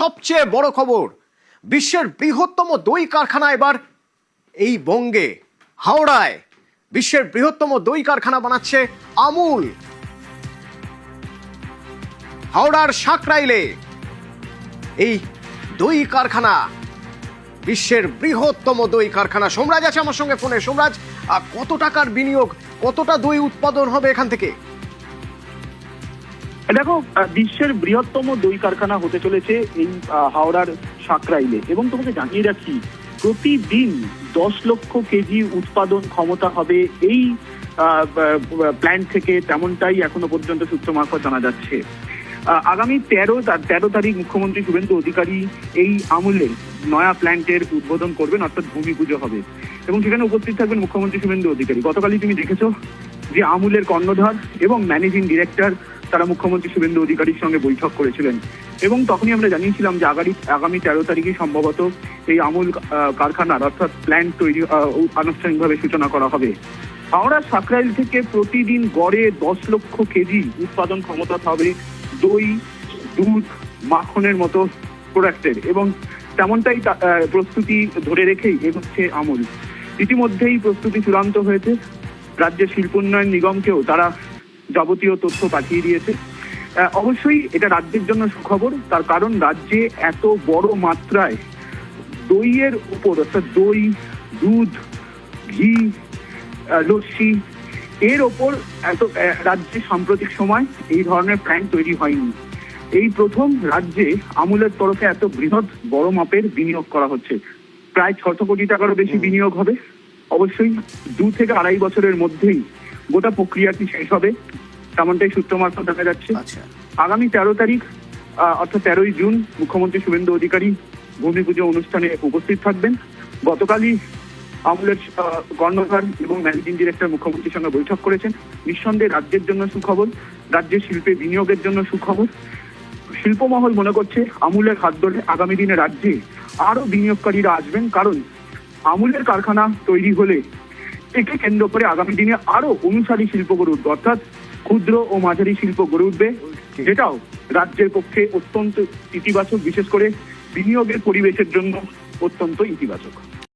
সবচেয়ে বড় খবর, বিশ্বের বৃহত্তম দই কারখানা এবার এই বঙ্গে, হাওড়ায় বিশ্বের বৃহত্তম দই কারখানা বানাচ্ছে আমুল। হাওড়ার সাকরাইলে এই দই কারখানা, বিশ্বের বৃহত্তম দই কারখানা। সোমরাজ আছে আমার সঙ্গে ফোনে। সোমরাজ, কত টাকার বিনিয়োগ, কতটা দই উৎপাদন হবে এখান থেকে? দেখো, বিশ্বের বৃহত্তম দই কারখানা হতে চলেছে এই হাওড়ার সাকরাইলে, এবং তোমাকে জানিয়ে রাখি প্রতিদিন 10 লক্ষ কেজি উৎপাদন ক্ষমতা হবে এই প্ল্যান্ট থেকে, তেমনটাই এখনো পর্যন্ত সূত্র মারফত জানা যাচ্ছে। আগামী 13 তারিখ মুখ্যমন্ত্রী শুভেন্দু অধিকারী এই আমুলের নয়া প্ল্যান্টের উদ্বোধন করবেন, অর্থাৎ ভূমি পুজো হবে, এবং সেখানে উপস্থিত থাকবেন মুখ্যমন্ত্রী শুভেন্দু অধিকারী। গতকালই তুমি দেখেছো যে আমুলের কর্ণধার এবং ম্যানেজিং ডিরেক্টর তারা মুখ্যমন্ত্রী শুভেন্দু অধিকারীর সঙ্গে বৈঠক করেছিলেন, এবং তখনই আমরা জানিয়েছিলাম যে আগামী 13 তারিখে সম্ভবত এই আমুল কারখানার অর্থাৎ প্ল্যান্ট তৈরি আনুষ্ঠানিকভাবে সূচনা করা হবে। হাওড়া সাকরাইল থেকে প্রতিদিন গড়ে 10 লক্ষ কেজি উৎপাদন ক্ষমতা হবে দই, দুধ, মাখনের মতো প্রোডাক্টের, এবং তেমনটাই প্রস্তুতি ধরে রেখেই এগোচ্ছে আমুল। ইতিমধ্যেই প্রস্তুতি চূড়ান্ত হয়েছে, রাজ্যের শিল্প উন্নয়ন নিগমকেও তারা যাবতীয় তথ্য পাঠিয়ে দিয়েছে। অবশ্যই এটা রাজ্যের জন্য সুখবর, তার কারণ রাজ্যে এত বড় মাত্রায় দইয়ের উপর, অর্থাৎ দই, দুধ, ঘি, লস্যি এর ওপর রাজ্যে সাম্প্রতিক সময় এই ধরনের প্ল্যান্ট তৈরি হয়নি। এই প্রথম রাজ্যে আমুলের তরফে এত বৃহৎ বড় মাপের বিনিয়োগ করা হচ্ছে। প্রায় 600 কোটি টাকারও বেশি বিনিয়োগ হবে। অবশ্যই 2 থেকে 2.5 বছরের মধ্যেই গোটা প্রক্রিয়াটি শেষ হবে, তেমনটাই সূত্র মারফত দেখা যাচ্ছে। আগামী 13 তারিখ অর্থাৎ 13ই জুন মুখ্যমন্ত্রী শুভেন্দু অধিকারী ভূমি পুজো অনুষ্ঠানে উপস্থিত থাকবেন। গতকালই আমুলের কর্ণধার এবং ম্যানেজিং ডিরেক্টর মুখ্যমন্ত্রীর সঙ্গে বৈঠক করেছেন। নিঃসন্দেহে রাজ্যের জন্য সুখবর, রাজ্যের শিল্পে বিনিয়োগের জন্য সুখবর। শিল্পমহল মনে করছে আমুলের হাত ধরে আগামী দিনে রাজ্যে আরো বিনিয়োগকারীরা আসবেন, কারণ আমুলের কারখানা তৈরি হলে একে কেন্দ্র করে আগামী দিনে আরো অনুসারী শিল্প গড়ে উঠবে, অর্থাৎ ক্ষুদ্র ও মাঝারি শিল্প গড়ে উঠবে, যেটাও রাজ্যের পক্ষে অত্যন্ত ইতিবাচক, বিশেষ করে বিনিয়োগের পরিবেশের জন্য অত্যন্ত ইতিবাচক।